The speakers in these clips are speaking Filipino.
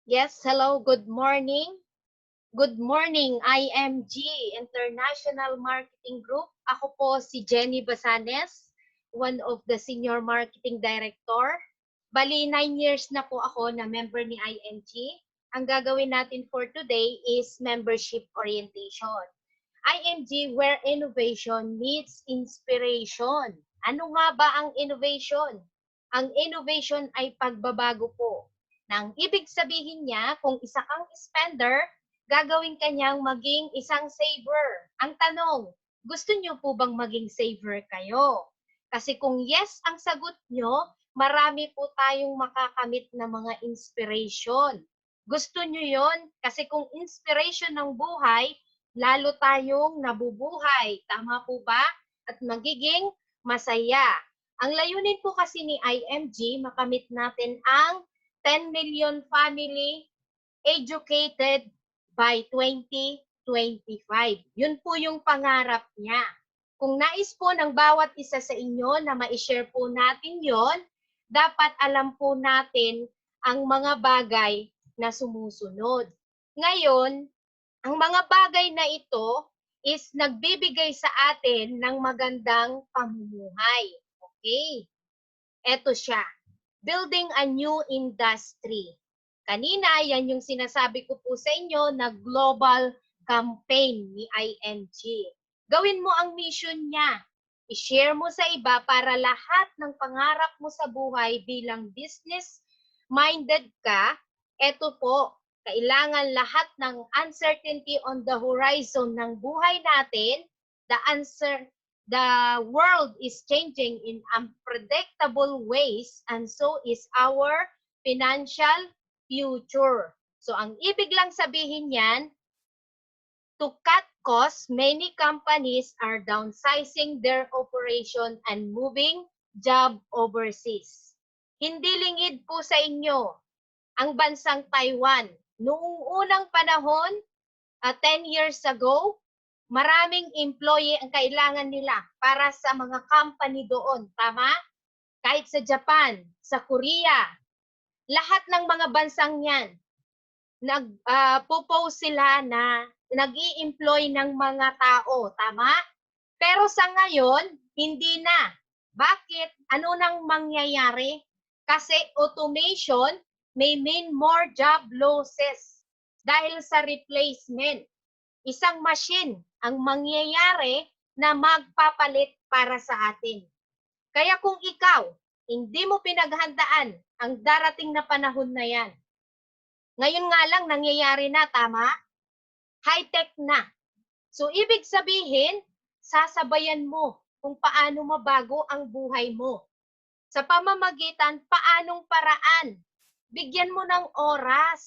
Yes, hello, good morning. Good morning, IMG, International Marketing Group. Ako po si Jenny Basanes, one of the Senior Marketing Director. Bali, 9 years na po ako na member ni IMG. Ang gagawin natin for today is membership orientation. IMG, where innovation meets inspiration. Ano nga ba ang innovation? Ang innovation ay pagbabago po. Nang ibig sabihin niya, kung isa kang spender, gagawin kanyang maging isang saver. Ang tanong, gusto niyo po bang maging saver kayo? Kasi kung yes ang sagot niyo, marami po tayong makakamit na mga inspiration. Gusto niyo yon? Kasi kung inspiration ng buhay, lalo tayong nabubuhay. Tama po ba? At magiging masaya. Ang layunin po kasi ni IMG, makamit natin ang 10 million family educated by 2025. Yun po yung pangarap niya. Kung nais po ng bawat isa sa inyo na ma-share po natin yon, dapat alam po natin ang mga bagay na sumusunod. Ngayon, ang mga bagay na ito is nagbibigay sa atin ng magandang pamumuhay. Okay? Eto siya. Building a new industry. Kanina, yan yung sinasabi ko po sa inyo na global campaign ni IMG. Gawin mo ang mission niya. I-share mo sa iba para lahat ng pangarap mo sa buhay bilang business-minded ka, eto po, kailangan lahat ng uncertainty on the horizon ng buhay natin, the world is changing in unpredictable ways and so is our financial future. So ang ibig lang sabihin yan, to cut costs, many companies are downsizing their operation and moving job overseas. Hindi lingid po sa inyo ang bansang Taiwan. Noong unang panahon, 10 years ago, maraming employee ang kailangan nila para sa mga company doon. Tama? Kahit sa Japan, sa Korea, lahat ng mga bansang yan, nag-propose sila na nag-i-employ ng mga tao. Tama? Pero sa ngayon, hindi na. Bakit? Ano nang mangyayari? Kasi automation may mean more job losses dahil sa replacement. Isang machine ang mangyayari na magpapalit para sa atin. Kaya kung ikaw, hindi mo pinaghandaan ang darating na panahon na yan, ngayon nga lang nangyayari na, tama? High-tech na. So, ibig sabihin, sasabayan mo kung paano mabago ang buhay mo. Sa pamamagitan, paanong paraan? Bigyan mo ng oras.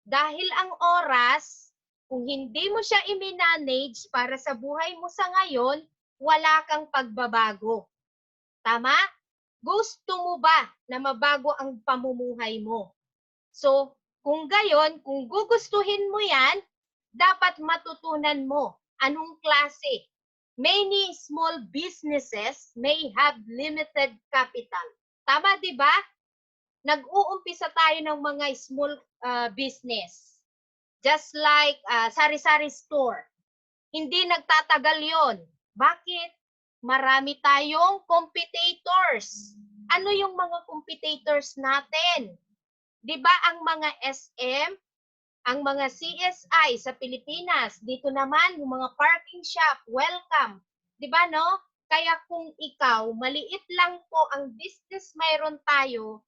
Dahil ang oras, kung hindi mo siya i-manage para sa buhay mo sa ngayon, wala kang pagbabago. Tama? Gusto mo ba na mabago ang pamumuhay mo? So, kung gayon, kung gugustuhin mo yan, dapat matutunan mo anong klase. Many small businesses may have limited capital. Tama, di ba? Nag-uumpisa tayo ng mga small business. Just like sari-sari store. Hindi nagtatagal yon. Bakit? Marami tayong competitors. Ano yung mga competitors natin? Di ba ang mga SM, ang mga CSI sa Pilipinas, dito naman yung mga parking shop, welcome. Di ba no? Kaya kung ikaw, maliit lang po ang business mayroon tayo,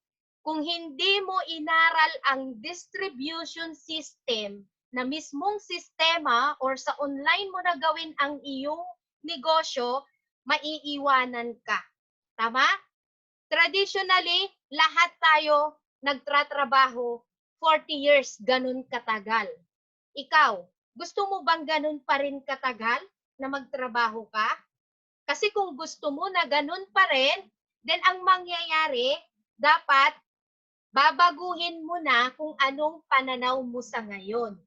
kung hindi mo inaral ang distribution system na mismong sistema or sa online mo na gawin ang iyong negosyo, maiiwanan ka. Tama? Traditionally, lahat tayo nagtratrabaho 40 years, ganun katagal. Ikaw, gusto mo bang ganun pa rin katagal na magtrabaho ka? Kasi kung gusto mo na ganun pa rin, then ang mangyayari, dapat babaguhin mo na kung anong pananaw mo sa ngayon.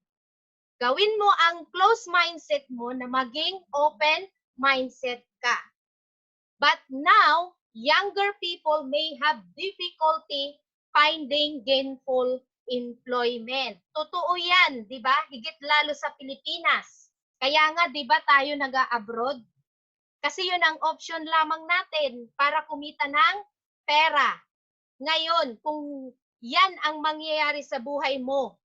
Gawin mo ang closed mindset mo na maging open mindset ka. But now, younger people may have difficulty finding gainful employment. Totoo yan, di ba? Higit lalo sa Pilipinas. Kaya nga, di ba tayo nag-abroad? Kasi yun ang option lamang natin para kumita ng pera. Ngayon, kung yan ang mangyayari sa buhay mo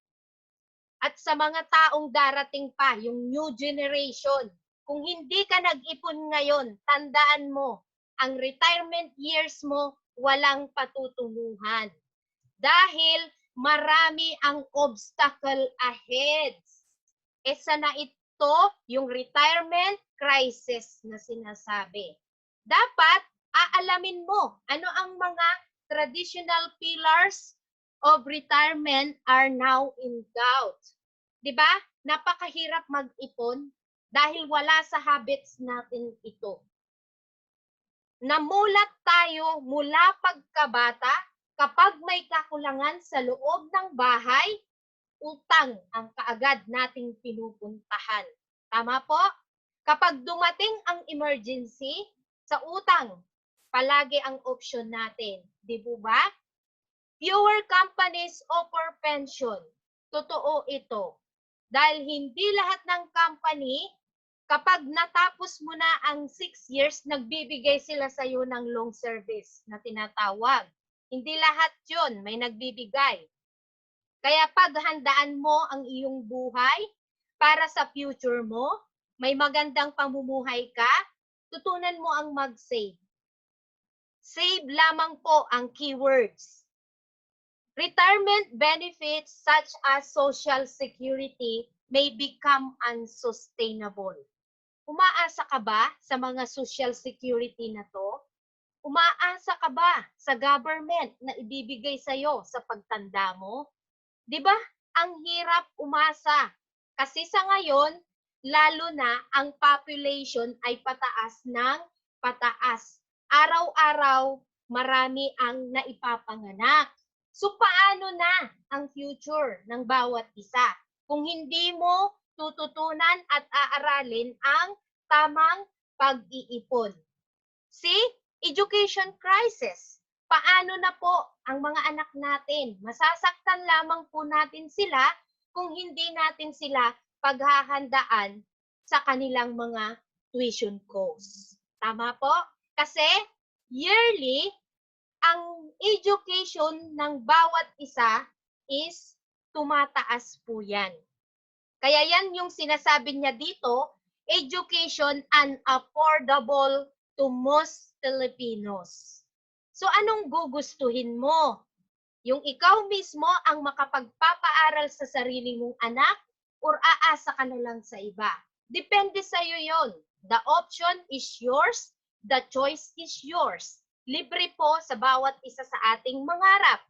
at sa mga taong darating pa, yung new generation, kung hindi ka nag-ipon ngayon, tandaan mo, ang retirement years mo walang patutunguhan. Dahil marami ang obstacle ahead. Isa na ito yung retirement crisis na sinasabi. Dapat aalamin mo ano ang mga traditional pillars of retirement are now in doubt. 'Di ba? Napakahirap mag-ipon dahil wala sa habits natin ito. Namulat tayo mula pagkabata kapag may kakulangan sa loob ng bahay, utang ang kaagad nating pinupuntahan. Tama po? Kapag dumating ang emergency, sa utang, palagi ang option natin. Di po ba? Fewer companies offer pension. Totoo ito. Dahil hindi lahat ng company, kapag natapos mo na ang 6 years, nagbibigay sila sa iyo ng long service na tinatawag. Hindi lahat yun, may nagbibigay. Kaya paghandaan mo ang iyong buhay para sa future mo, may magandang pamumuhay ka, tutunan mo ang mag-save. Save lamang po ang keywords. Retirement benefits such as Social Security may become unsustainable. Umaasa ka ba sa mga Social Security na to? Umaasa ka ba sa government na ibibigay sa iyo sa pagtanda mo? 'Di ba? Ang hirap umasa. Kasi sa ngayon, lalo na ang population ay pataas ng pataas. Araw-araw, marami ang naipapanganak. So paano na ang future ng bawat isa? Kung hindi mo tututunan at aaralin ang tamang pag-iipon. See? Education crisis. Paano na po ang mga anak natin? Masasaktan lamang po natin sila kung hindi natin sila paghahandaan sa kanilang mga tuition costs. Tama po? Kasi yearly, ang education ng bawat isa is tumataas po yan. Kaya yan yung sinasabi niya dito, education unaffordable to most Filipinos. So anong gugustuhin mo? Yung ikaw mismo ang makapagpapaaral sa sarili mong anak or aasa ka na lang sa iba? Depende sa iyo yon. The option is yours, the choice is yours. Libre po sa bawat isa sa ating mangarap.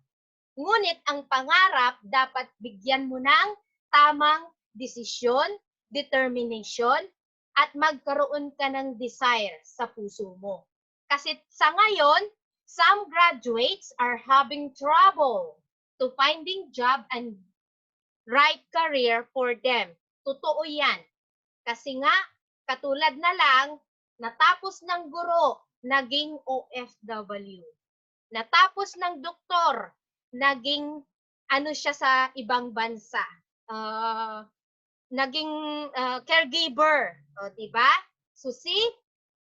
Ngunit ang pangarap dapat bigyan mo ng tamang desisyon, determination, at magkaroon ka ng desire sa puso mo. Kasi sa ngayon, some graduates are having trouble to finding job and right career for them. Totoo yan. Kasi nga, katulad na lang, natapos ng guro, naging OFW. Natapos ng doktor, naging ano siya sa ibang bansa. Naging caregiver. O, diba? So see,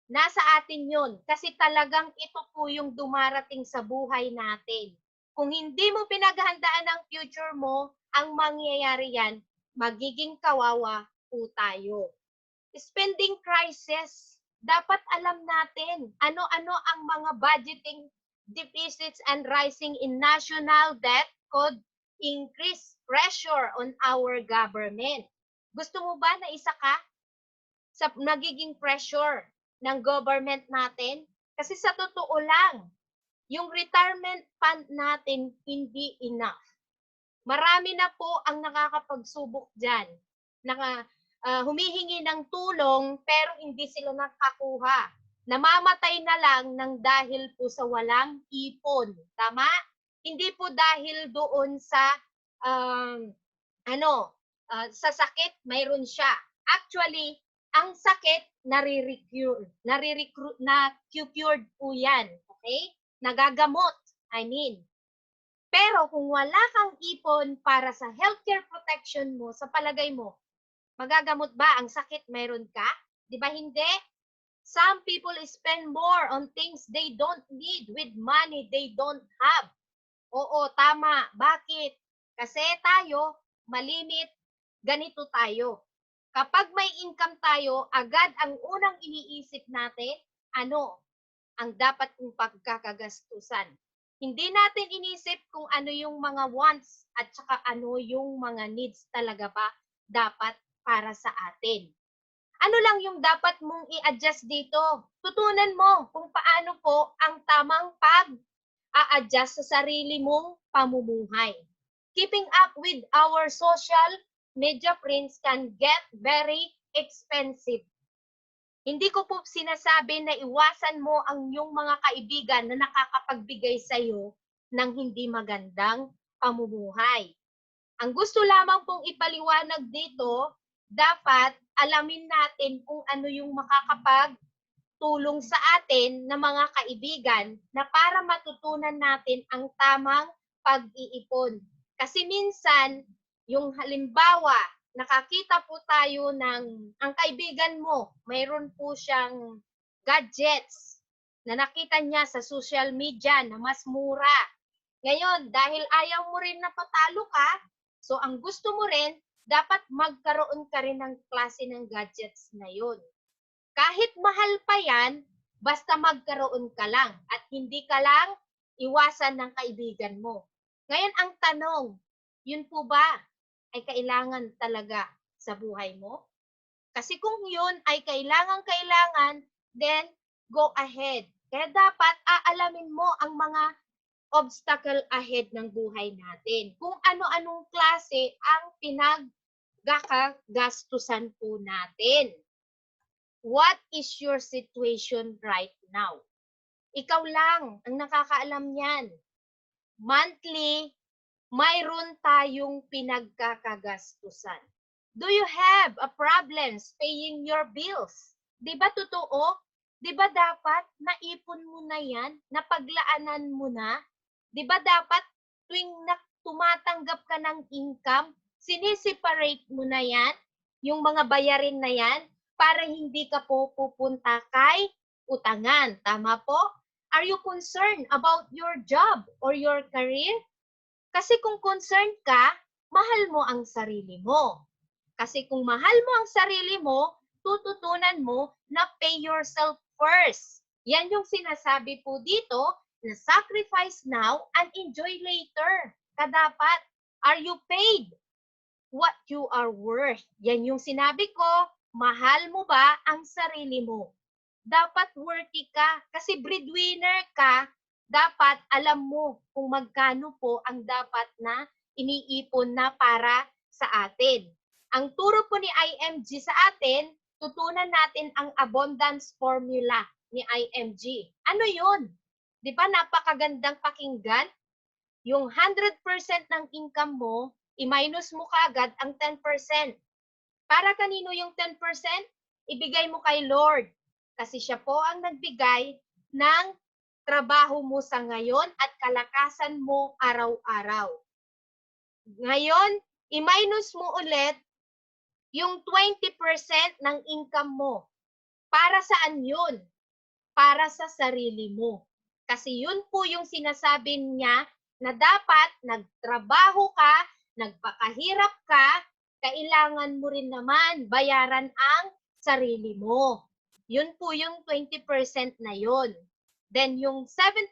nasa atin yun. Kasi talagang ito po yung dumarating sa buhay natin. Kung hindi mo pinaghandaan ang future mo, ang mangyayari yan, magiging kawawa po tayo. Spending crisis. Dapat alam natin ano-ano ang mga budgeting deficits and rising in national debt could increase pressure on our government. Gusto mo ba na isa ka sa nagiging pressure ng government natin? Kasi sa totoo lang, yung retirement fund natin hindi enough. Marami na po ang nakakapagsubok dyan. Humihingi ng tulong pero hindi sila nakakuha. Namamatay na lang ng dahil po sa walang ipon. Tama? Hindi po dahil doon sa sa sakit, mayroon siya. Actually, ang sakit na-cured po yan. Okay? Nagagamot. Pero kung wala kang ipon para sa healthcare protection mo, sa palagay mo, magagamot ba ang sakit meron ka? Di ba hindi? Some people spend more on things they don't need with money they don't have. Oo, tama. Bakit? Kasi tayo, malimit, ganito tayo. Kapag may income tayo, agad ang unang iniisip natin, ano ang dapat kong pagkakagastusan. Hindi natin inisip kung ano yung mga wants at saka ano yung mga needs talaga ba dapat para sa atin. Ano lang yung dapat mong i-adjust dito? Tutunan mo kung paano po ang tamang pag-a-adjust sa sarili mong pamumuhay. Keeping up with our social media friends can get very expensive. Hindi ko po sinasabi na iwasan mo ang iyong mga kaibigan na nakakapagbigay sa iyo ng hindi magandang pamumuhay. Ang gusto lamang pong ipaliwanag dito, dapat alamin natin kung ano yung makakapagtulong sa atin na mga kaibigan na para matutunan natin ang tamang pag-iipon. Kasi minsan, yung halimbawa, nakakita po tayo ng, ang kaibigan mo, mayroon po siyang gadgets na nakita niya sa social media na mas mura. Ngayon, dahil ayaw mo rin na patalo ka, so ang gusto mo rin, dapat magkaroon ka rin ng klase ng gadgets na yun. Kahit mahal pa yan, basta magkaroon ka lang at hindi ka lang iwasan ng kaibigan mo. Ngayon, ang tanong, yun po ba ay kailangan talaga sa buhay mo? Kasi kung yun ay kailangan, then go ahead. Kaya dapat aalamin mo ang mga obstacle ahead ng buhay natin. Kung ano-anong klase ang pinaggagastusan po natin. What is your situation right now? Ikaw lang ang nakakaalam niyan. Monthly, mayroon tayong pinagkakagastusan. Do you have a problems paying your bills? Di ba totoo? Di ba dapat naipon mo na yan? Napaglaanan mo na? Di ba dapat tuwing tumatanggap ka ng income, siniseparate mo na yan, yung mga bayarin na yan, para hindi ka po pupunta kay utangan. Tama po? Are you concerned about your job or your career? Kasi kung concerned ka, mahal mo ang sarili mo. Kasi kung mahal mo ang sarili mo, tututunan mo na pay yourself first. Yan yung sinasabi po dito na sacrifice now and enjoy later. Kadapat, are you paid what you are worth? Yan yung sinabi ko, mahal mo ba ang sarili mo? Dapat worthy ka kasi breadwinner ka, dapat alam mo kung magkano po ang dapat na iniipon na para sa atin. Ang turo po ni IMG sa atin, tutunan natin ang abundance formula ni IMG. Ano yun? Di ba napakagandang pakinggan? Yung 100% ng income mo, i-minus mo kaagad ang 10%. Para kanino yung 10%? Ibigay mo kay Lord. Kasi siya po ang nagbigay ng trabaho mo sa ngayon at kalakasan mo araw-araw. Ngayon, i-minus mo ulit yung 20% ng income mo. Para saan yun? Para sa sarili mo. Kasi yun po yung sinasabi niya na dapat nagtrabaho ka, nagpakahirap ka, kailangan mo rin naman bayaran ang sarili mo. Yun po yung 20% na yun. Then yung 70%,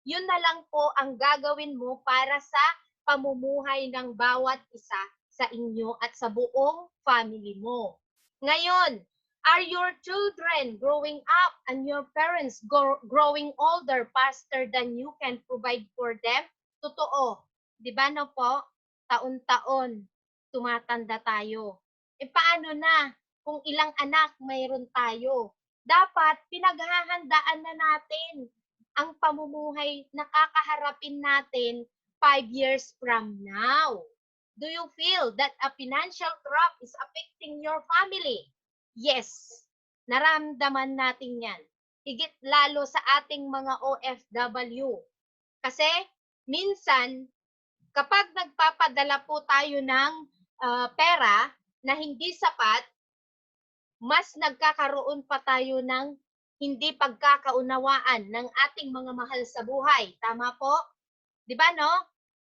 yun na lang po ang gagawin mo para sa pamumuhay ng bawat isa sa inyo at sa buong family mo. Ngayon, are your children growing up and your parents growing older faster than you can provide for them? Totoo. Di ba no po? Taon-taon, tumatanda tayo. E paano na kung ilang anak mayroon tayo? Dapat pinaghahandaan na natin ang pamumuhay na kakaharapin natin 5 years from now. Do you feel that a financial trap is affecting your family? Yes, naramdaman natin yan. Higit lalo sa ating mga OFW. Kasi minsan, kapag nagpapadala po tayo ng pera na hindi sapat, mas nagkakaroon pa tayo ng hindi pagkakaunawaan ng ating mga mahal sa buhay. Tama po? 'Di ba, no?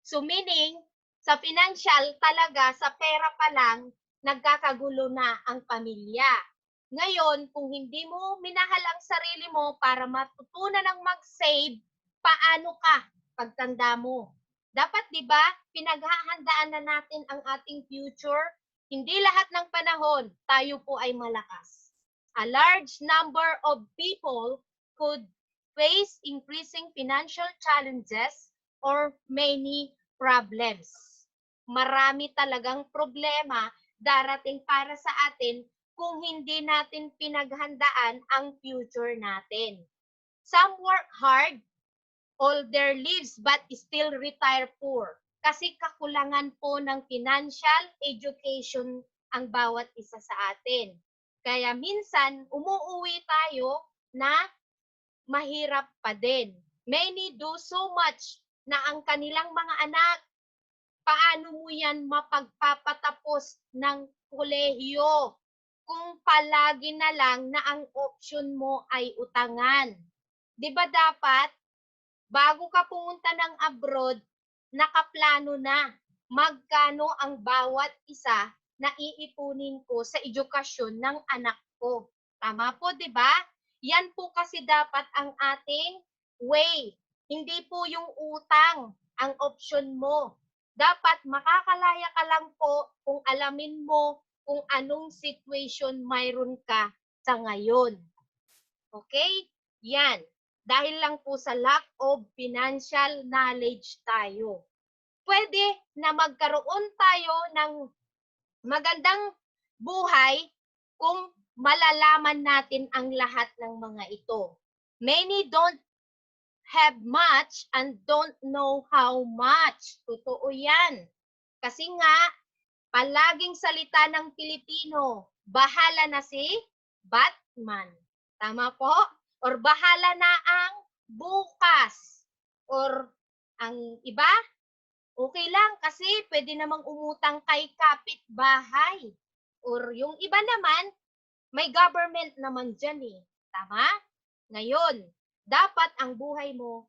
So meaning, sa financial talaga, sa pera pa lang, nagkakagulo na ang pamilya. Ngayon, kung hindi mo minahal ang sarili mo para matutunan ng mag-save, paano ka pagtanda mo? Dapat, 'di ba, pinaghahandaan na natin ang ating future. Hindi lahat ng panahon tayo po ay malakas. A large number of people could face increasing financial challenges or many problems. Marami talagang problema darating para sa atin kung hindi natin pinaghandaan ang future natin. Some work hard all their lives but still retire poor kasi kakulangan po ng financial education ang bawat isa sa atin. Kaya minsan umuuwi tayo na mahirap pa din. Many do so much na ang kanilang mga anak, paano mo yan mapagpapatapos ng kolehiyo kung palagi na lang na ang option mo ay utangan? 'Di ba dapat, bago ka pumunta ng abroad, nakaplano na magkano ang bawat isa na iipunin ko sa edukasyon ng anak ko. Tama po, 'di ba? Yan po kasi dapat ang ating way. Hindi po yung utang ang option mo. Dapat makakalaya ka lang po kung alamin mo kung anong situation mayroon ka sa ngayon. Okay? Yan. Dahil lang po sa lack of financial knowledge tayo. Pwede na magkaroon tayo ng magandang buhay kung malalaman natin ang lahat ng mga ito. Many don't have much and don't know how much. Totoo yan. Kasi nga, palaging salita ng Pilipino, bahala na si Batman. Tama po? Or bahala na ang bukas. Or ang iba, okay lang kasi pwede namang umutang kay kapitbahay. Or yung iba naman, may government naman dyan eh. Tama? Ngayon, dapat ang buhay mo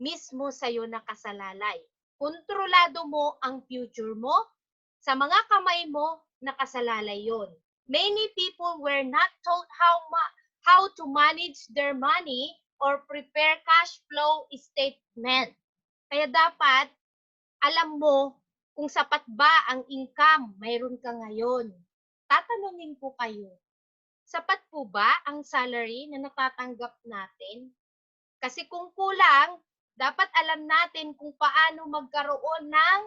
mismo sa'yo nakasalalay. Kontrolado mo ang future mo, sa mga kamay mo nakasalalay yon. Many people were not taught how to manage their money or prepare cash flow statement. Kaya dapat alam mo kung sapat ba ang income mayroon ka ngayon. Tatanungin po kayo, sapat po ba ang salary na natatanggap natin? Kasi kung kulang, dapat alam natin kung paano magkaroon ng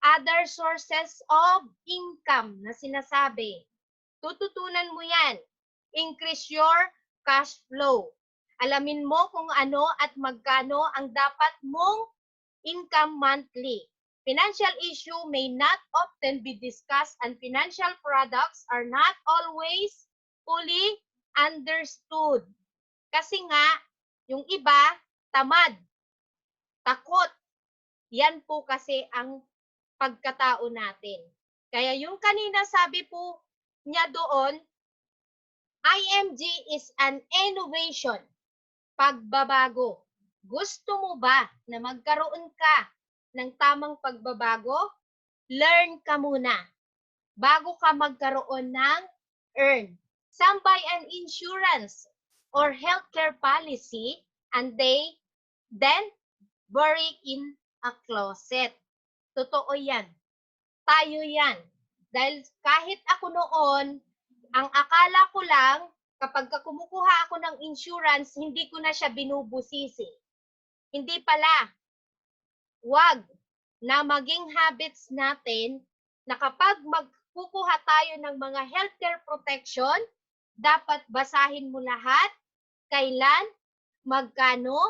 other sources of income na sinasabi. Tututunan mo yan. Increase your cash flow. Alamin mo kung ano at magkano ang dapat mong income monthly. Financial issue may not often be discussed and financial products are not always fully understood. Kasi nga, yung iba, tamad, takot. Yan po kasi ang pagkatao natin. Kaya yung kanina sabi po niya doon, IMG is an innovation, pagbabago. Gusto mo ba na magkaroon ka ng tamang pagbabago? Learn ka muna bago ka magkaroon ng earn. Some buy an insurance or healthcare policy and they then bury in a closet. Totoo yan. Tayo yan. Dahil kahit ako noon, ang akala ko lang, kapag kumukuha ako ng insurance, hindi ko na siya binubusisi. Hindi pala. Wag na maging habits natin na kapag magkukuha tayo ng mga healthcare protection, dapat basahin mo lahat, kailan, magkano,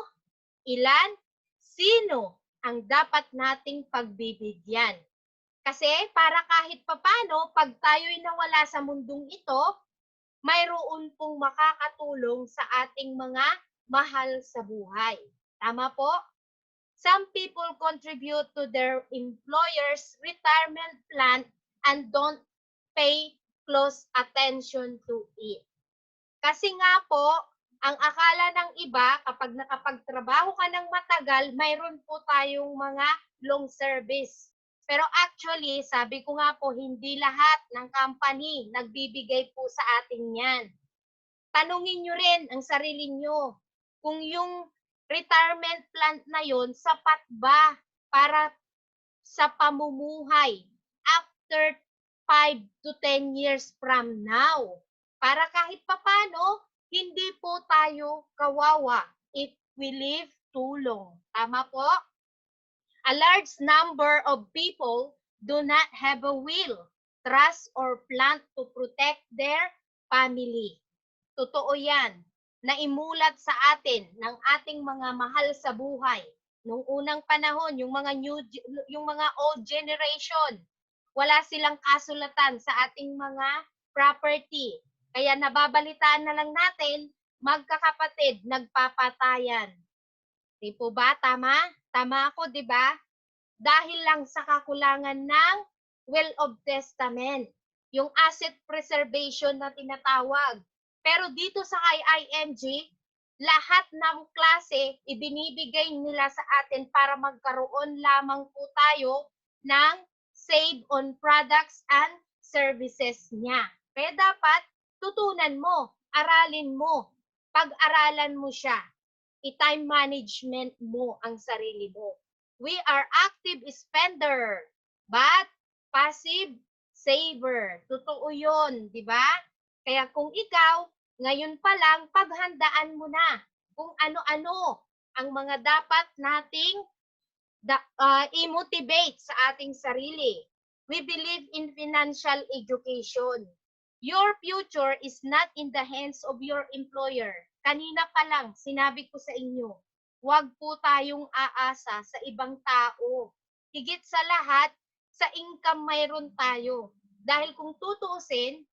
ilan, sino ang dapat nating pagbibigyan. Kasi para kahit papano, pag tayo'y nawala sa mundong ito, mayroon pong makakatulong sa ating mga mahal sa buhay. Tama po? Some people contribute to their employer's retirement plan and don't pay close attention to it. Kasi nga po, ang akala ng iba, kapag nakapagtrabaho ka ng matagal, mayroon po tayong mga long service. Pero actually, sabi ko nga po, hindi lahat ng company nagbibigay po sa atin yan. Tanungin nyo rin ang sarili nyo kung yung retirement plan na yon sapat ba para sa pamumuhay after 5 to 10 years from now. Para kahit papano, hindi po tayo kawawa if we live too long. Tama po? A large number of people do not have a will, trust, or plan to protect their family. Totoo yan, na imulat sa atin ng ating mga mahal sa buhay. Nung unang panahon, yung mga old generation, wala silang kasulatan sa ating mga property. Kaya nababalitaan na lang natin, magkakapatid, nagpapatayan. Di po ba? Tama? Tama ako, di ba? Dahil lang sa kakulangan ng will of testament, yung asset preservation na tinatawag. Pero dito sa IMG, lahat ng klase ibinibigay nila sa atin para magkaroon lamang po tayo ng save on products and services niya. Kaya dapat tutunan mo, aralin mo, pag-aralan mo siya, i-time management mo ang sarili mo. We are active spender, but passive saver. Totoo yun, di ba? Kaya kung ikaw, ngayon pa lang, paghandaan mo na kung ano-ano ang mga dapat nating i-motivate sa ating sarili. We believe in financial education. Your future is not in the hands of your employer. Kanina pa lang, sinabi ko sa inyo, huwag po tayong aasa sa ibang tao. Higit sa lahat, sa income mayroon tayo. Dahil kung tutuusin,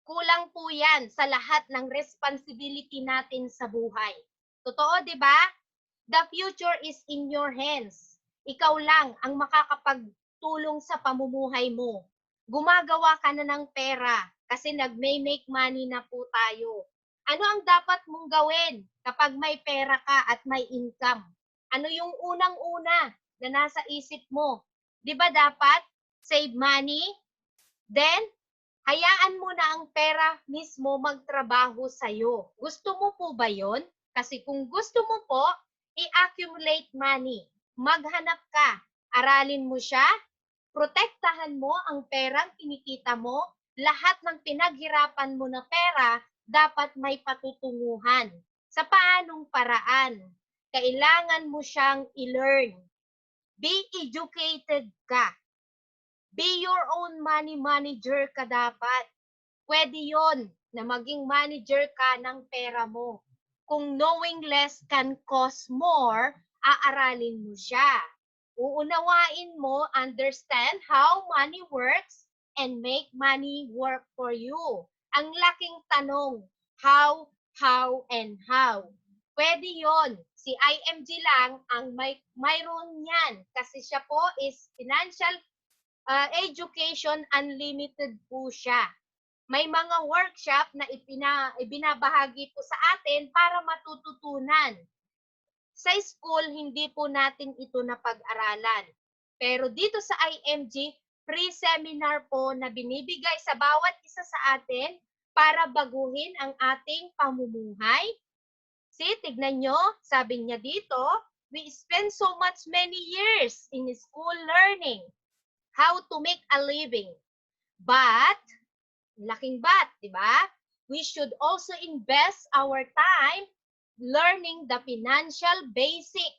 kulang po yan sa lahat ng responsibility natin sa buhay. Totoo, di ba? The future is in your hands. Ikaw lang ang makakapagtulong sa pamumuhay mo. Gumagawa ka na ng pera kasi nag-make money na po tayo. Ano ang dapat mong gawin kapag may pera ka at may income? Ano yung unang-una na nasa isip mo? Di ba dapat save money? Then, hayaan mo na ang pera mismo magtrabaho sa'yo. Gusto mo po ba yon? Kasi kung gusto mo po, i-accumulate money. Maghanap ka. Aralin mo siya. Protektahan mo ang perang kinikita mo. Lahat ng pinaghirapan mo na pera, dapat may patutunguhan. Sa paanong paraan? Kailangan mo siyang i-learn. Be educated ka. Be your own money manager ka dapat. Pwede yon na maging manager ka ng pera mo. Kung knowing less can cost more, aaralin mo siya. Uunawain mo, understand how money works and make money work for you. Ang laking tanong, how, and how. Pwede yon. Si IMG lang ang mayroon yan kasi siya po is financial education unlimited po siya. May mga workshop na ibinabahagi po sa atin para matututunan. Sa school, hindi po natin ito napag-aralan. Pero dito sa IMG, free seminar po na binibigay sa bawat isa sa atin para baguhin ang ating pamumuhay. See, tignan nyo, sabi niya dito, we spend so much many years in school learning how to make a living. But, laking but, di ba? We should also invest our time learning the financial basic.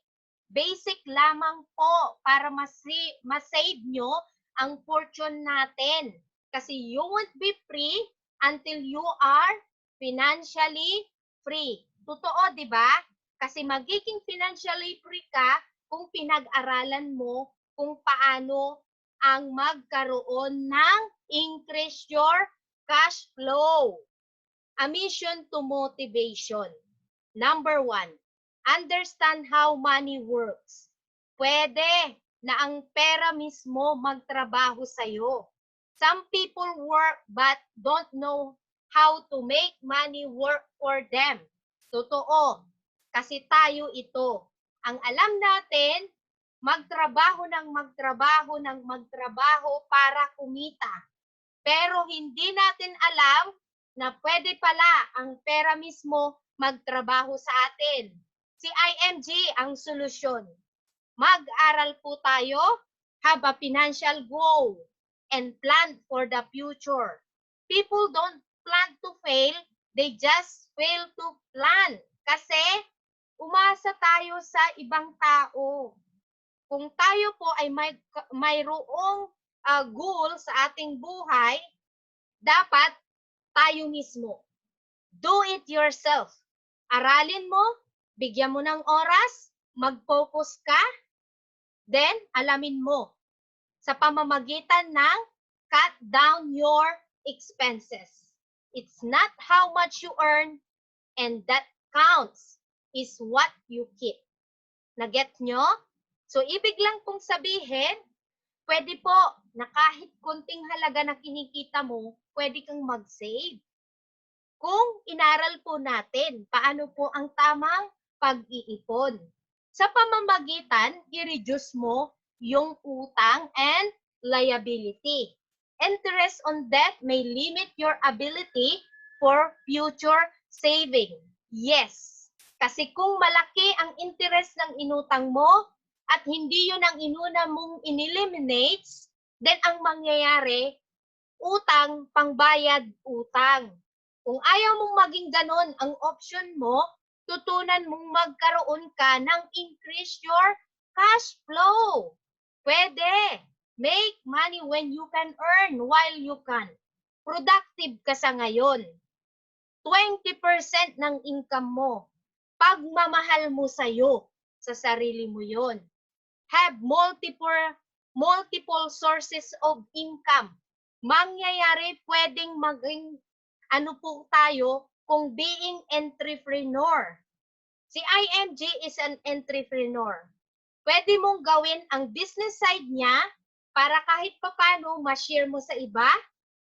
Basic lamang po para mas-save nyo ang fortune natin. Kasi you won't be free until you are financially free. Totoo, di ba? Kasi magiging financially free ka kung pinag-aralan mo kung paano ang magkaroon ng increase your cash flow. A mission to motivation. Number 1, understand how money works. Pwede na ang pera mismo magtrabaho sa'yo. Some people work but don't know how to make money work for them. Totoo. Kasi tayo ito. Ang alam natin, magtrabaho ng magtrabaho para kumita. Pero hindi natin alam na pwede pala ang pera mismo magtrabaho sa atin. Si IMG ang solusyon. Mag-aral po tayo, have a financial goal, and plan for the future. People don't plan to fail, they just fail to plan. Kasi umasa tayo sa ibang tao. Kung tayo po ay mayroong goal sa ating buhay, dapat tayo mismo. Do it yourself. Aralin mo, bigyan mo ng oras, mag-focus ka, then alamin mo sa pamamagitan ng cut down your expenses. It's not how much you earn, and that counts is what you keep. Naget nyo? So, ibig lang pong sabihin, pwede po na kahit kunting halaga na kinikita mo, pwede kang mag-save. Kung inaral po natin, paano po ang tamang pag-iipon. Sa pamamagitan, i-reduce mo yung utang and liability. Interest on debt may limit your ability for future saving. Yes, kasi kung malaki ang interest ng inutang mo at hindi yun ang inuna mong ineliminates, then ang mangyayari, utang, pangbayad, utang. Kung ayaw mong maging ganon ang option mo, tutunan mong magkaroon ka ng increase your cash flow. Pwede. Make money when you can earn while you can. Productive ka sa ngayon. 20% ng income mo. Pagmamahal mo sa'yo, sa sarili mo yon. Have multiple sources of income. Mangyayari pwedeng maging ano po tayo kung being entrepreneur. Si IMG is an entrepreneur. Pwede mong gawin ang business side niya para kahit papano ma-share mo sa iba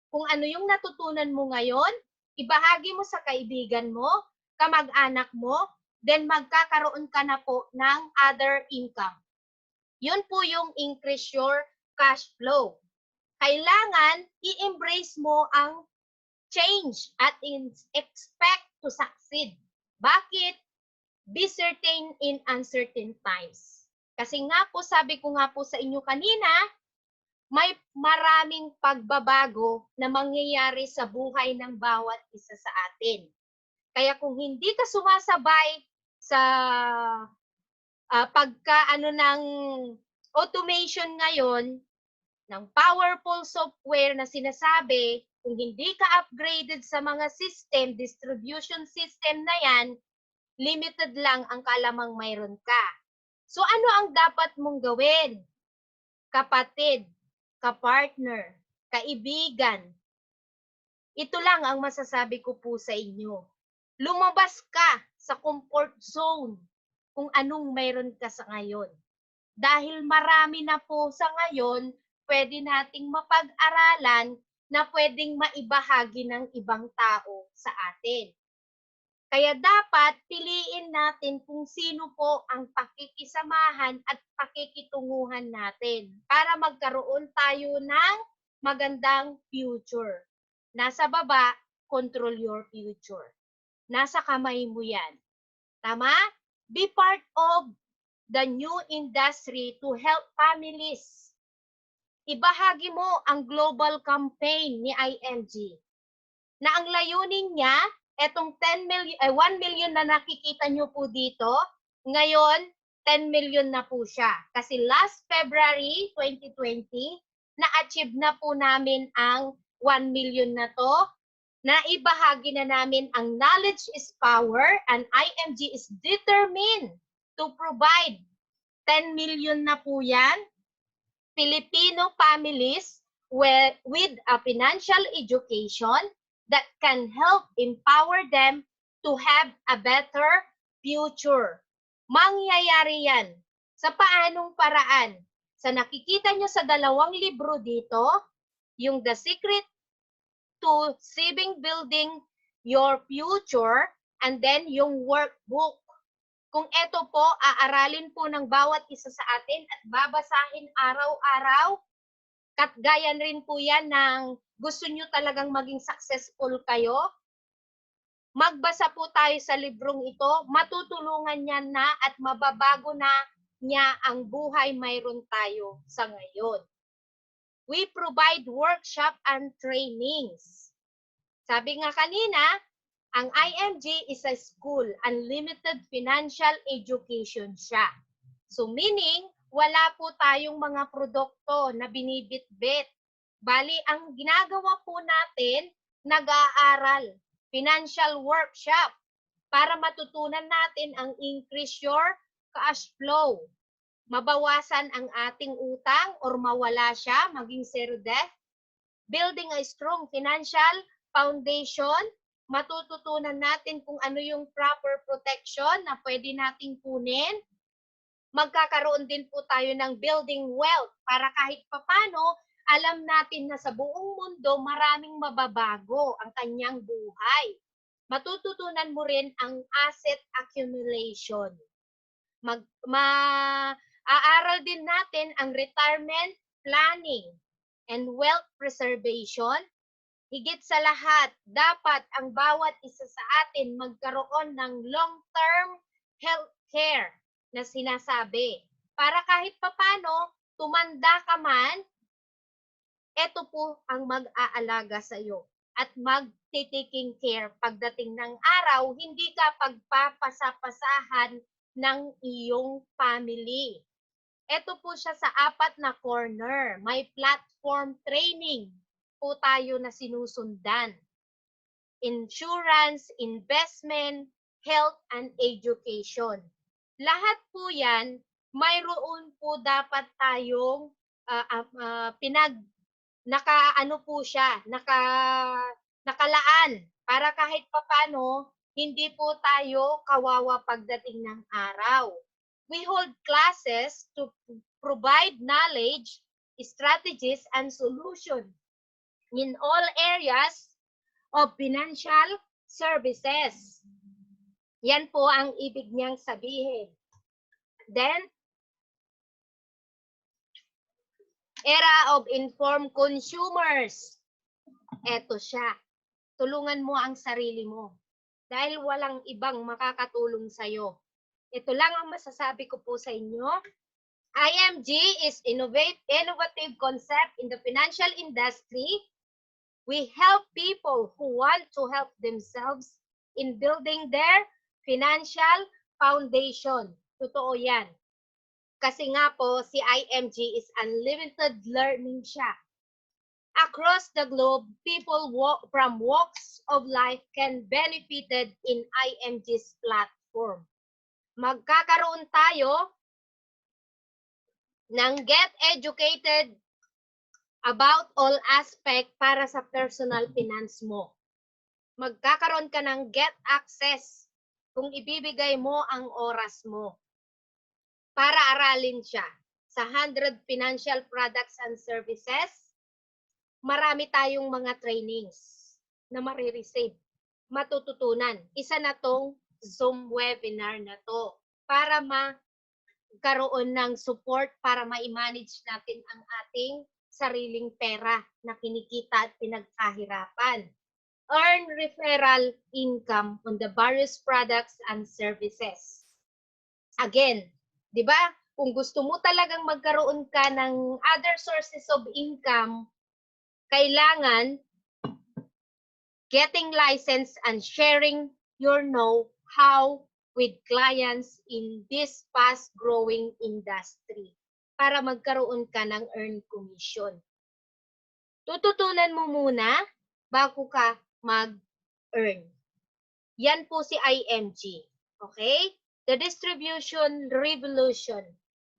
kung ano yung natutunan mo ngayon, ibahagi mo sa kaibigan mo, kamag-anak mo, then magkakaroon ka na po ng other income. Yun po yung increase your cash flow. Kailangan i-embrace mo ang change at expect to succeed. Bakit? Be certain in uncertain times. Kasi nga po, sabi ko nga po sa inyo kanina, may maraming pagbabago na mangyayari sa buhay ng bawat isa sa atin. Kaya kung hindi ka sumasabay sa pagka-ano ng automation ngayon, ng powerful software na sinasabi, kung hindi ka upgraded sa mga system, distribution system na yan, limited lang ang kalamang mayroon ka. So ano ang dapat mong gawin? Kapatid, kapartner, kaibigan, ito lang ang masasabi ko po sa inyo. Lumabas ka sa comfort zone kung anong mayroon ka sa ngayon. Dahil marami na po sa ngayon, pwede nating mapag-aralan na pwedeng maibahagi ng ibang tao sa atin. Kaya dapat piliin natin kung sino po ang pakikisamahan at pakikitunguhan natin para magkaroon tayo ng magandang future. Nasa baba, control your future. Nasa kamay mo yan. Tama? Be part of the new industry to help families. Ibahagi mo ang global campaign ni IMG na ang layunin niya, etong 1 million na nakikita nyo po dito, ngayon 10 million na po siya. Kasi last February 2020, na-achieve na po namin ang 1 million na to. Naibahagi na namin ang knowledge is power and IMG is determined to provide 10 million na po yan. Filipino families with a financial education that can help empower them to have a better future. Mangyayari yan Sa paanong paraan? Sa nakikita nyo sa dalawang libro dito, yung The Secret to Saving Building Your Future, and then yung workbook. Kung ito po, aaralin po ng bawat isa sa atin at babasahin araw-araw, katgayan rin po yan ng gusto nyo talagang maging successful kayo, magbasa po tayo sa librong ito, matutulungan niya na at mababago na niya ang buhay mayroon tayo sa ngayon. We provide workshop and trainings. Sabi nga kanina, ang IMG is a school, unlimited financial education siya. So meaning, wala po tayong mga produkto na binibitbit. Bali, ang ginagawa po natin, nag-aaral, financial workshop, para matutunan natin ang increase your cash flow. Mabawasan ang ating utang or mawala siya, maging zero debt. Building a strong financial foundation, matututunan natin kung ano yung proper protection na pwede nating kunin. Magkakaroon din po tayo ng building wealth para kahit papano, alam natin na sa buong mundo maraming mababago ang kanyang buhay. Matututunan mo rin ang asset accumulation. Aaral din natin ang retirement planning and wealth preservation. Higit sa lahat, dapat ang bawat isa sa atin magkaroon ng long-term health care na sinasabi. Para kahit papano, tumanda ka man, ito po ang mag-aalaga sa iyo at mag-taking care pagdating ng araw, hindi ka pagpapasapasahan ng iyong family. Ito po siya sa 4 na corner. May platform training po tayo na sinusundan. Insurance, investment, health, and education. Lahat po yan, mayroon po dapat tayong nakalaan para kahit papano, hindi po tayo kawawa pagdating ng araw. We hold classes to provide knowledge, strategies, and solutions in all areas of financial services. Yan po ang ibig niyang sabihin. Then, era of informed consumers. Eto siya. Tulungan mo ang sarili mo. Dahil walang ibang makakatulong sa'yo. Ito lang ang masasabi ko po sa inyo. IMG is innovative concept in the financial industry. We help people who want to help themselves in building their financial foundation. Totoo yan. Kasi nga po, si IMG is unlimited learning siya. Across the globe, people from walks of life can benefited in IMG's platform. Magkakaroon tayo ng get educated about all aspect para sa personal finance mo. Magkakaroon ka ng get access kung ibibigay mo ang oras mo para aralin siya. Sa 100 financial products and services, marami tayong mga trainings na marireceive, matututunan. Isa na tong Zoom webinar na to para magkaroon ng support para ma-manage natin ang ating sariling pera na kinikita at pinagkahirapan. Earn referral income on the various products and services. Again, di ba? Kung gusto mo talagang magkaroon ka ng other sources of income, kailangan getting license and sharing your know-how with clients in this fast-growing industry para magkaroon ka ng earned commission. Tututunan mo muna bago ka mag-earn. Yan po si IMG. Okay? The distribution revolution.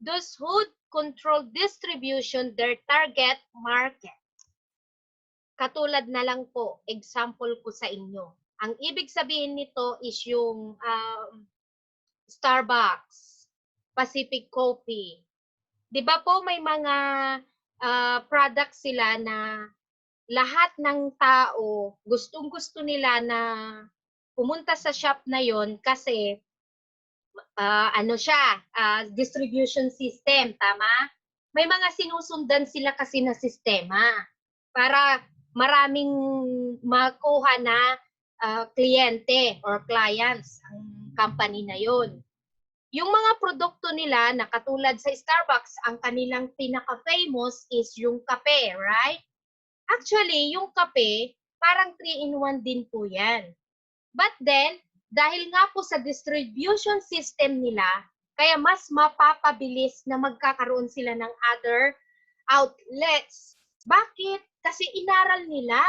Those who control distribution, their target market. Katulad na lang po, example ko sa inyo. Ang ibig sabihin nito is yung Starbucks. Pacific Coffee. 'Di ba po may mga products sila na lahat ng tao gustong-gusto nila na pumunta sa shop na yon kasi ano siya, distribution system, tama? May mga sinusundan sila kasi na sistema para maraming makuha na kliyente or clients ang company na yon. Yung mga produkto nila na katulad sa Starbucks, ang kanilang pinaka-famous is yung kape, right? Actually, yung kape, parang 3-in-1 din po yan. But then, dahil nga po sa distribution system nila, kaya mas mapapabilis na magkakaroon sila ng other outlets. Bakit? Kasi inaral nila.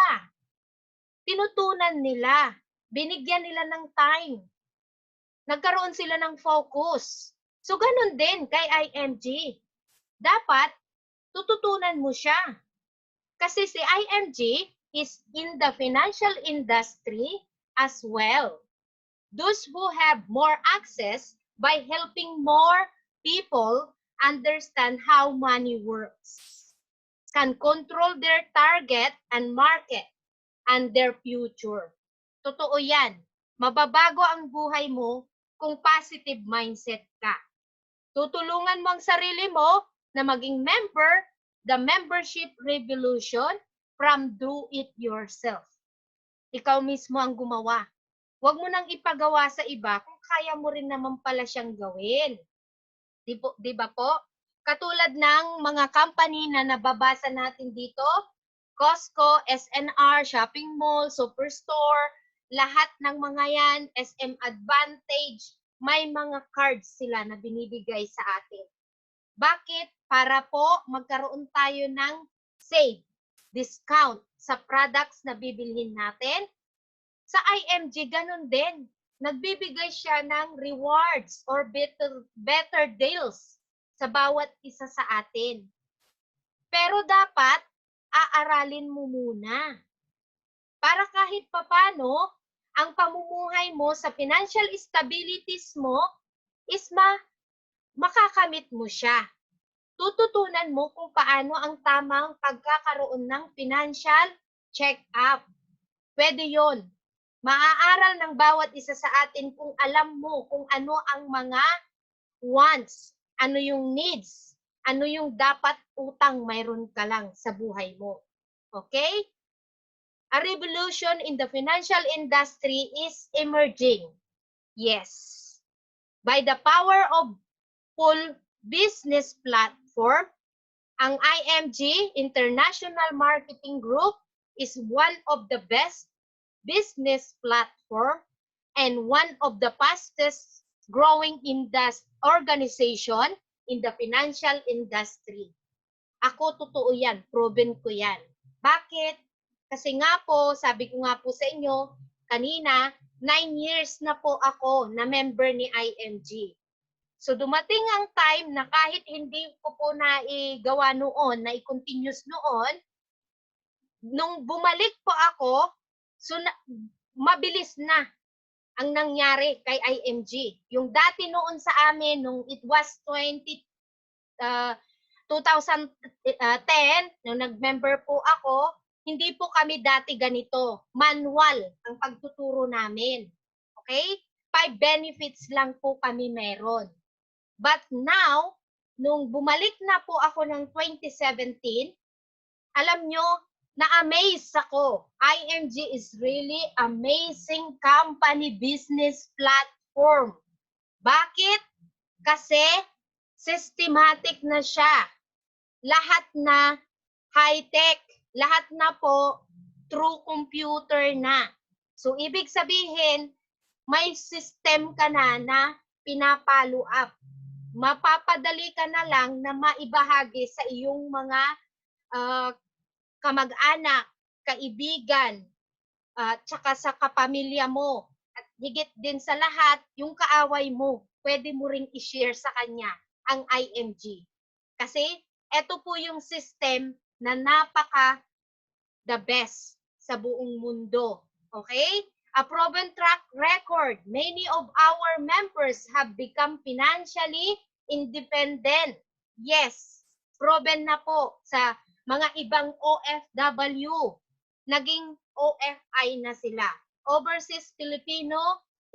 Tinutunan nila. Binigyan nila ng time. Nagkaroon sila ng focus. So, ganun din kay IMG. Dapat, tututunan mo siya. Kasi si IMG is in the financial industry as well. Those who have more access by helping more people understand how money works, can control their target and market and their future. Totoo yan. Mababago ang buhay mo kung positive mindset ka. Tutulungan mo ang sarili mo na maging member, the membership revolution from do it yourself. Ikaw mismo ang gumawa. Huwag mo nang ipagawa sa iba kung kaya mo rin naman pala siyang gawin. Di ba po? Katulad ng mga company na nababasa natin dito, Costco, SNR, Shopping Mall, Superstore, lahat ng mga yan, SM Advantage, may mga cards sila na binibigay sa atin. Bakit? Para po magkaroon tayo ng save, discount sa products na bibilhin natin. Sa IMG, ganun din. Nagbibigay siya ng rewards or better deals sa bawat isa sa atin. Pero dapat, aaralin mo muna. Para kahit papano, ang pamumuhay mo sa financial stabilities mo is makakamit mo siya. Tututunan mo kung paano ang tamang pagkakaroon ng financial check-up. Pwede yon. Maaaral ng bawat isa sa atin kung alam mo kung ano ang mga wants, ano yung needs, ano yung dapat utang mayroon ka lang sa buhay mo. Okay? A revolution in the financial industry is emerging. Yes. By the power of full business platform, ang IMG, International Marketing Group, is one of the best business platform and one of the fastest growing organization in the financial industry. Ako, totoo yan. Proven ko yan. Bakit? Kasi nga po, sabi ko nga po sa inyo, kanina, 9 years na po ako na member ni IMG. So dumating ang time na kahit hindi ko po naigawa noon, na-continuous noon, nung bumalik po ako, so mabilis na ang nangyari kay IMG. Yung dati noon sa amin, nung it was 2010, nung nag-member po ako, hindi po kami dati ganito. Manual ang pagtuturo namin. Okay? 5 benefits lang po kami meron. But now, nung bumalik na po ako ng 2017, alam nyo, na-amaze ako. IMG is really amazing company business platform. Bakit? Kasi systematic na siya. Lahat na high-tech. Lahat na po through computer na. So, ibig sabihin, may system ka na pinapalo up. Mapapadali ka na lang na maibahagi sa iyong mga kamag-anak, kaibigan, tsaka sa kapamilya mo. At higit din sa lahat, yung kaaway mo, pwede mo ring i-share sa kanya ang IMG. Kasi ito po yung system na napaka the best sa buong mundo. Okay? A proven track record. Many of our members have become financially independent. Yes, proven na po sa mga ibang OFW. Naging OFI na sila. Overseas Filipino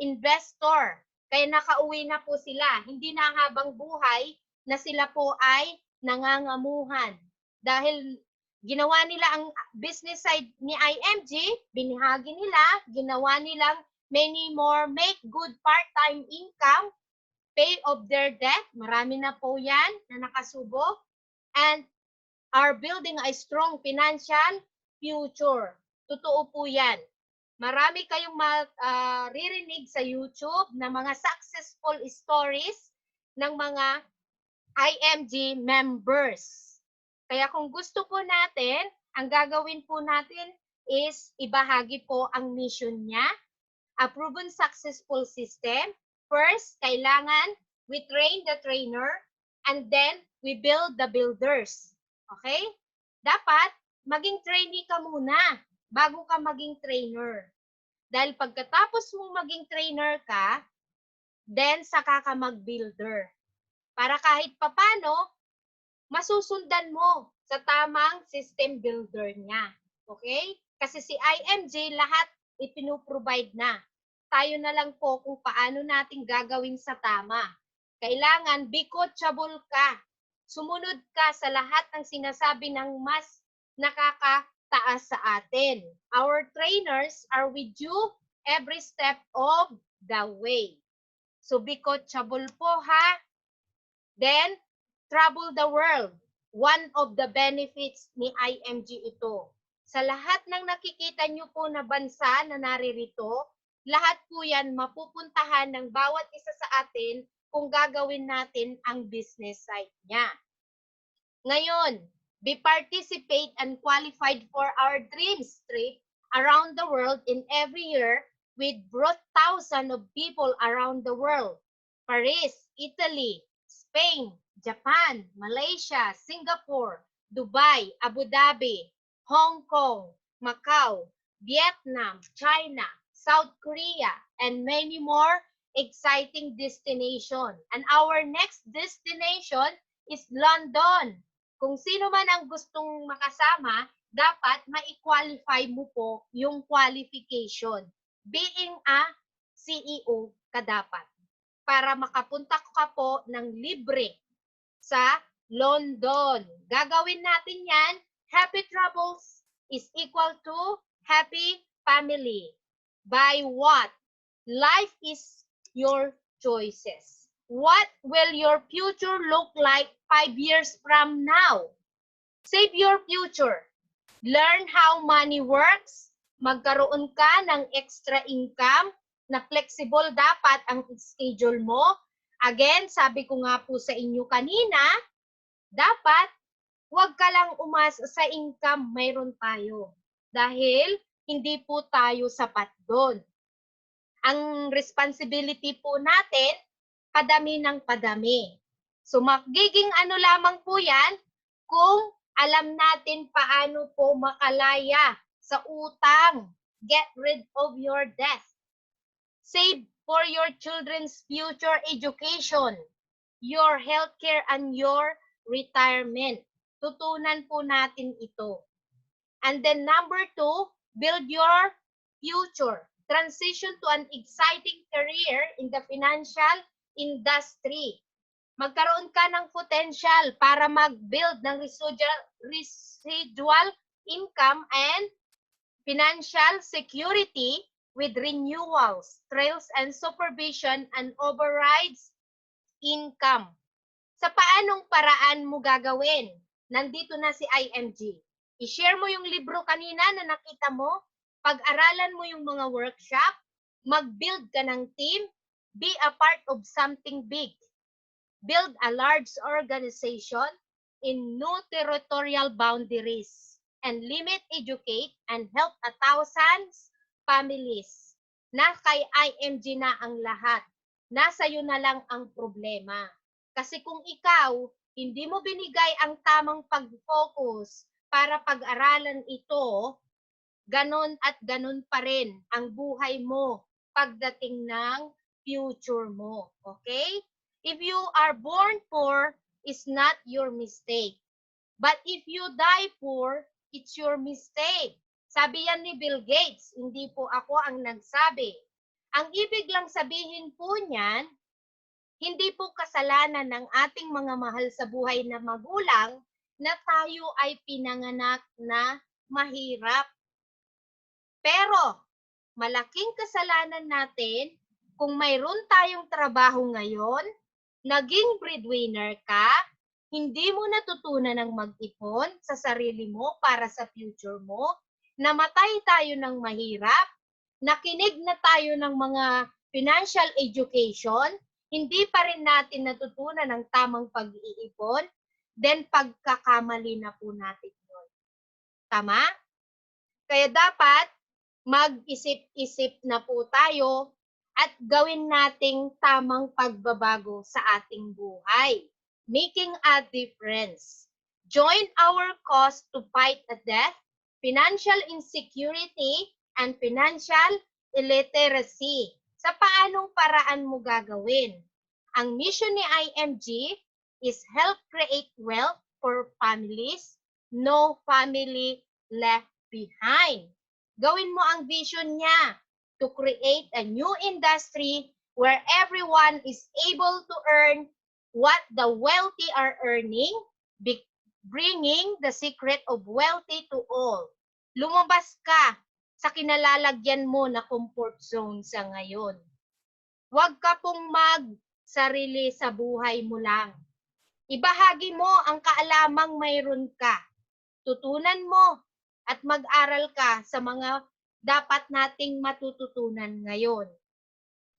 investor. Kaya nakauwi na po sila. Hindi na habang buhay na sila po ay nangangamuhan. Dahil ginawa nila ang business side ni IMG, binahagi nila, ginawa nilang many more make good part-time income, pay off their debt, marami na po yan na nakasubok, and are building a strong financial future. Totoo po yan. Marami kayong maririnig sa YouTube na mga successful stories ng mga IMG members. Kaya kung gusto po natin, ang gagawin po natin is ibahagi po ang mission niya, a proven successful system. First, kailangan we train the trainer and then we build the builders. Okay? Dapat maging trainee ka muna bago ka maging trainer. Dahil pagkatapos mong maging trainer ka, then saka ka mag-builder. Para kahit papano, masusundan mo sa tamang system builder niya. Okay? Kasi si IMG, lahat ipinuprovide na. Tayo na lang po kung paano natin gagawin sa tama. Kailangan be coachable ka. Sumunod ka sa lahat ng sinasabi ng mas nakakataas sa atin. Our trainers are with you every step of the way. So be coachable po ha. Then, travel the world. One of the benefits ni IMG ito. Sa lahat ng nakikita nyo po na bansa na naririto, lahat po yan mapupuntahan ng bawat isa sa atin kung gagawin natin ang business side niya. Ngayon, be participate and qualified for our dreams trip around the world in every year with brought thousands of people around the world. Paris, Italy, Spain, Japan, Malaysia, Singapore, Dubai, Abu Dhabi, Hong Kong, Macau, Vietnam, China, South Korea, and many more exciting destinations. And our next destination is London. Kung sino man ang gustong makasama, dapat ma-qualify mo po yung qualification. Being a CEO ka dapat. Para makapunta ka po ng libre sa London. Gagawin natin yan. Happy travels is equal to happy family. By what? Life is your choices. What will your future look like 5 years from now? Save your future. Learn how money works. Magkaroon ka ng extra income na flexible dapat ang schedule mo. Again, sabi ko nga po sa inyo kanina, dapat huwag ka lang umasa sa income mayroon tayo. Dahil hindi po tayo sapat doon. Ang responsibility po natin, padami ng padami. So magiging ano lamang po yan kung alam natin paano po makalaya sa utang. Get rid of your debt. Save for your children's future education, your healthcare, and your retirement. Tutunan po natin ito. And then number 2, build your future. Transition to an exciting career in the financial industry. Magkaroon ka ng potential para mag-build ng residual income and financial security with renewals, trails, and supervision and overrides income. Sa paanong paraan mo gagawin? Nandito na si IMG. I-share mo yung libro kanina na nakita mo, pag-aralan mo yung mga workshop, mag-build ka ng team, be a part of something big. Build a large organization in new territorial boundaries and limit, educate, and help 1,000 families. Na kay IMG na ang lahat. Nasa iyo na lang ang problema. Kasi kung ikaw, hindi mo binigay ang tamang pag-focus para pag-aralan ito, ganon at ganon pa rin ang buhay mo pagdating ng future mo. Okay? If you are born poor, it's not your mistake. But if you die poor, it's your mistake. Sabi yan ni Bill Gates, hindi po ako ang nagsabi. Ang ibig lang sabihin po niyan, hindi po kasalanan ng ating mga mahal sa buhay na magulang na tayo ay pinanganak na mahirap. Pero, malaking kasalanan natin kung mayroon tayong trabaho ngayon, naging breadwinner ka, hindi mo natutunan ng mag-ipon sa sarili mo para sa future mo, namatay tayo ng mahirap, nakinig na tayo ng mga financial education, hindi pa rin natin natutunan ng tamang pag-iipon, then pagkakamali na po natin yun. Tama? Kaya dapat mag-isip-isip na po tayo at gawin nating tamang pagbabago sa ating buhay. Making a difference. Join our cause to fight a death, financial insecurity, and financial illiteracy. Sa paanong paraan mo gagawin? Ang mission ni IMG is help create wealth for families, no family left behind. Gawin mo ang vision niya to create a new industry where everyone is able to earn what the wealthy are earning, bringing the secret of wealthy to all. Lumabas ka sa kinalalagyan mo na comfort zone sa ngayon. Huwag ka pong mag-sarili sa buhay mo lang. Ibahagi mo ang kaalamang mayroon ka. Tutunan mo at mag-aral ka sa mga dapat nating matututunan ngayon.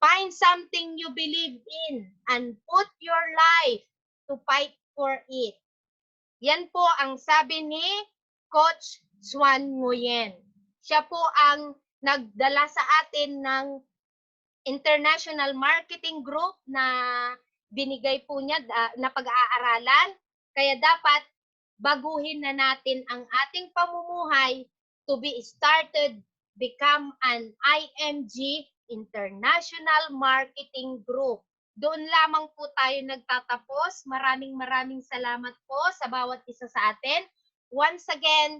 Find something you believe in and put your life to fight for it. Yan po ang sabi ni Coach Swan Nguyen. Siya po ang nagdala sa atin ng International Marketing Group na binigay po niya na pag-aaralan. Kaya dapat baguhin na natin ang ating pamumuhay to be started, become an IMG, International Marketing Group. Doon lamang po tayo nagtatapos. Maraming salamat po sa bawat isa sa atin. Once again,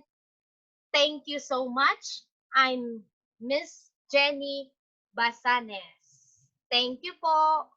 thank you so much. I'm Miss Jenny Basanes. Thank you po.